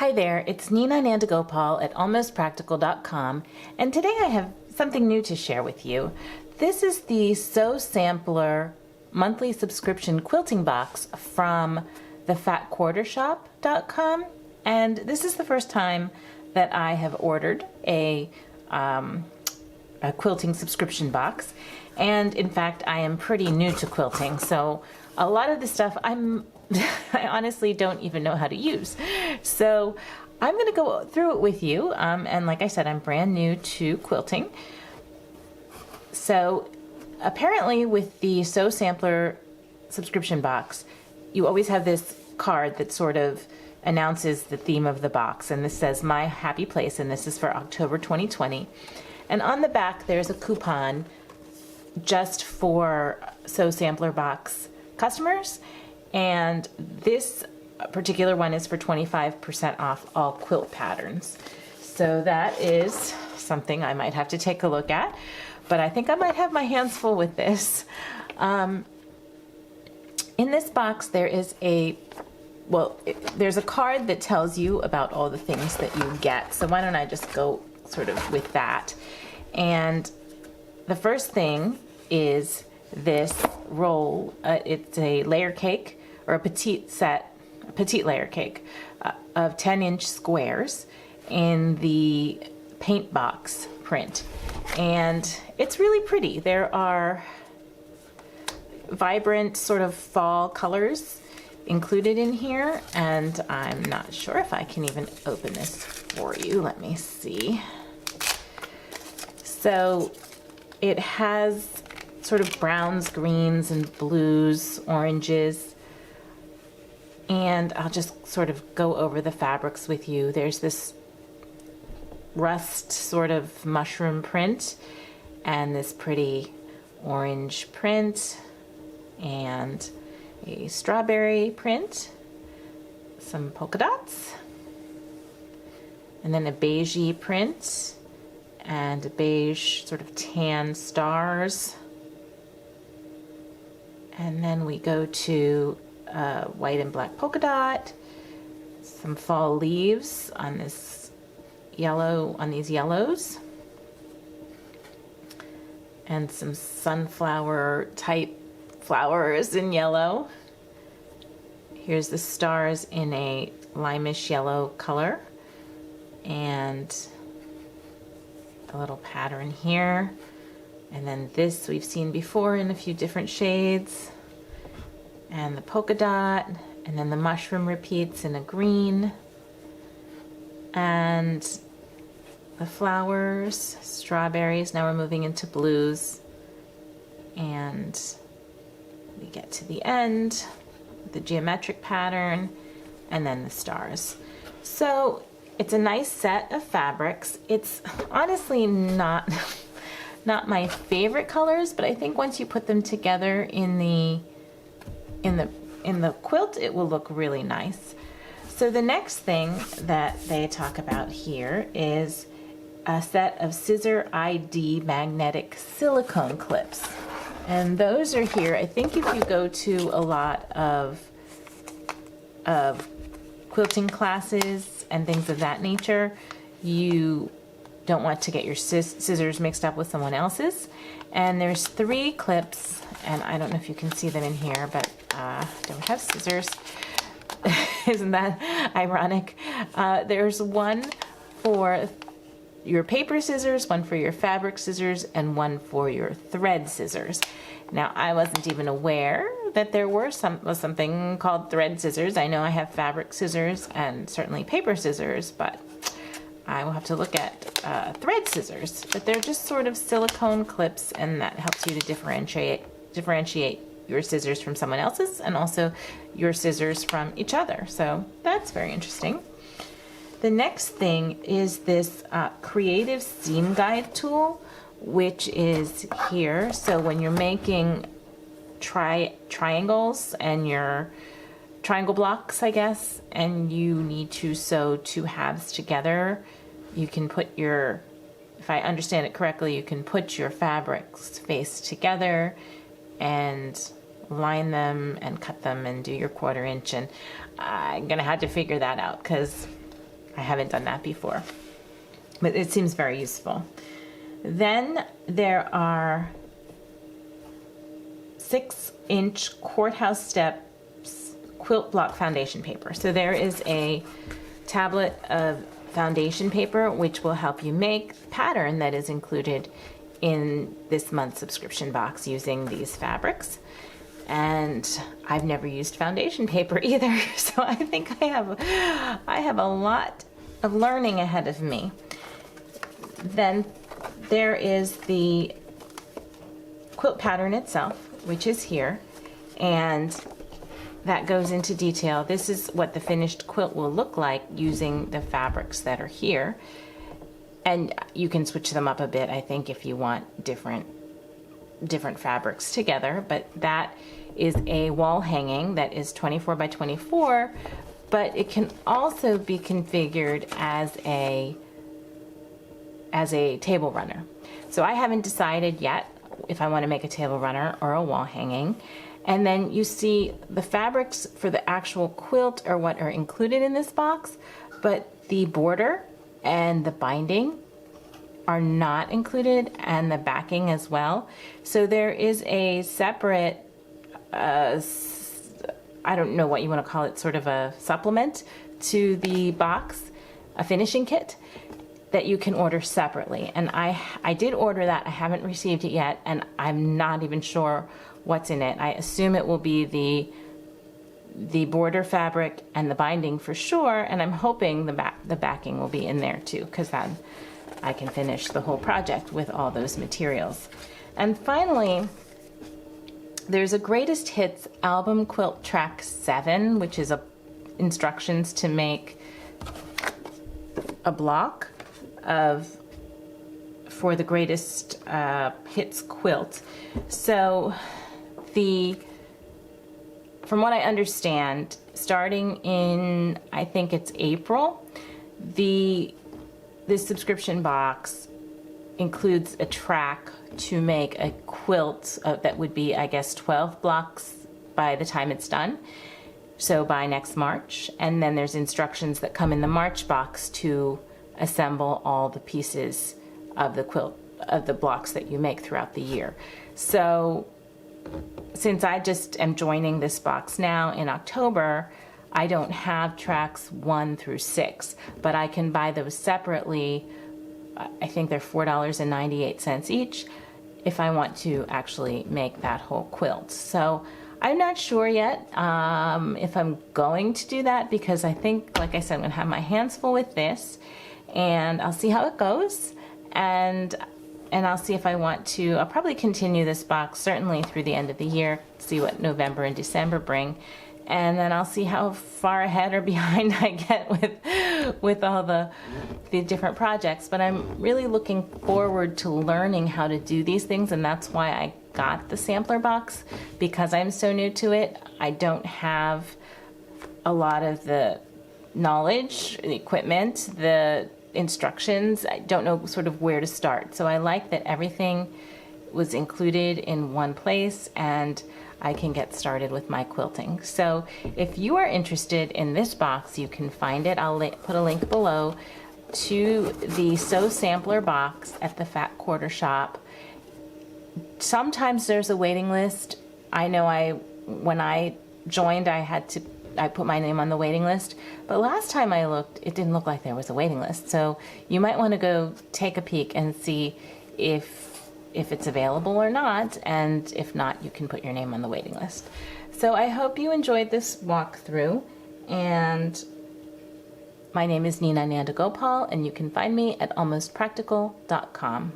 Hi there, it's Nina Nandagopal at almostpractical.com, and today I have something new to share with you. This is the Sew Sampler monthly subscription quilting box from thefatquartershop.com, and this is the first time that I have ordered a quilting subscription box. And in fact, I am pretty new to quilting, so a lot of the stuff I honestly don't even know how to use. So I'm going to go through it with you. And like I said, I'm brand new to quilting. So apparently with the Sew Sampler subscription box, you always have this card that sort of announces the theme of the box. And this says My Happy Place, and this is for October 2020. And on the back, there's a coupon just for Sew Sampler box customers. And this particular one is for 25% off all quilt patterns. So that is something I might have to take a look at, but I think I might have my hands full with this. In this box there is there's a card that tells you about all the things that you get. So why don't I just go sort of with that. And the first thing is this roll. It's a layer cake, or a petite layer cake of 10-inch squares in the paint box print. And it's really pretty. There are vibrant sort of fall colors included in here, and I'm not sure if I can even open this for you. Let me see. So it has sort of browns, greens, and blues, oranges. And I'll just sort of go over the fabrics with you. There's this rust sort of mushroom print, and this pretty orange print, and a strawberry print, some polka dots, and then a beigey print, and a beige sort of tan stars. And then we go to white and black polka dot, some fall leaves on this yellow, on these yellows, and some sunflower type flowers in yellow. Here's the stars in a limeish yellow color, and a little pattern here. And then this we've seen before in a few different shades. And the polka dot, and then the mushroom repeats in a green. And the flowers, strawberries, now we're moving into blues. And we get to the end, the geometric pattern, and then the stars. So it's a nice set of fabrics. It's honestly not my favorite colors, but I think once you put them together in the quilt, it will look really nice. So the next thing that they talk about here is a set of Scissor ID magnetic silicone clips. And those are here. I think if you go to a lot of quilting classes and things of that nature, you don't want to get your scissors mixed up with someone else's. And there's 3 clips, and I don't know if you can see them in here, but I don't have scissors. Isn't that ironic? There's one for your paper scissors, one for your fabric scissors, and one for your thread scissors. Now, I wasn't even aware that there was something called thread scissors. I know I have fabric scissors and certainly paper scissors, but I will have to look at thread scissors. But they're just sort of silicone clips, and that helps you to differentiate your scissors from someone else's, and also your scissors from each other. So that's very interesting. The next thing is this creative seam guide tool, which is here. So when you're making triangles and your triangle blocks, I guess, and you need to sew 2 halves together, you can put your, if I understand it correctly, you can put your fabrics face together and line them and cut them and do your 1/4 inch. And I'm gonna have to figure that out, because I haven't done that before, but it seems very useful. Then there are 6-inch courthouse steps quilt block foundation paper. So there is a tablet of foundation paper which will help you make the pattern that is included in this month's subscription box using these fabrics. And I've never used foundation paper either, so I think I have a lot of learning ahead of me. Then there is the quilt pattern itself, which is here, and that goes into detail. This is what the finished quilt will look like using the fabrics that are here. And you can switch them up a bit, I think, if you want different fabrics together. But that is a wall hanging that is 24 by 24, but it can also be configured as a table runner. So I haven't decided yet if I want to make a table runner or a wall hanging. And then you see the fabrics for the actual quilt are what are included in this box, but the border and the binding are not included, and the backing as well. So there is a separate, I don't know what you want to call it, sort of a supplement to the box, a finishing kit that you can order separately. And I did order that. I haven't received it yet, and I'm not even sure what's in it. I assume it will be the border fabric and the binding for sure, and I'm hoping the backing will be in there too, because then I can finish the whole project with all those materials. And finally, there's a Greatest Hits Album Quilt Track 7, which is instructions to make a block for the Greatest Hits quilt. So from what I understand, starting in, I think it's April, this subscription box includes a track to make a quilt that would be, I guess, 12 blocks by the time it's done. So by next March. And then there's instructions that come in the March box to assemble all the pieces of the quilt, of the blocks that you make throughout the year. So since I just am joining this box now in October, I don't have tracks 1 through 6, but I can buy those separately. I think they're $4.98 each if I want to actually make that whole quilt. So I'm not sure yet if I'm going to do that, because I think, like I said, I'm going to have my hands full with this, and I'll see how it goes. And I'll see if I want to. I'll probably continue this box certainly through the end of the year, see what November and December bring, and then I'll see how far ahead or behind I get with all the different projects. But I'm really looking forward to learning how to do these things, and that's why I got the sampler box, because I'm so new to it. I don't have a lot of the knowledge, the equipment, the instructions. I don't know sort of where to start. So I like that everything was included in one place, and I can get started with my quilting. So if you are interested in this box, you can find it. I'll put a link below to the Sew Sampler box at the Fat Quarter Shop. Sometimes there's a waiting list. I know when I joined, I put my name on the waiting list, but last time I looked, it didn't look like there was a waiting list. So you might want to go take a peek and see if it's available or not, and if not, you can put your name on the waiting list. So I hope you enjoyed this walkthrough, and my name is Nina Nandagopal, and you can find me at almostpractical.com.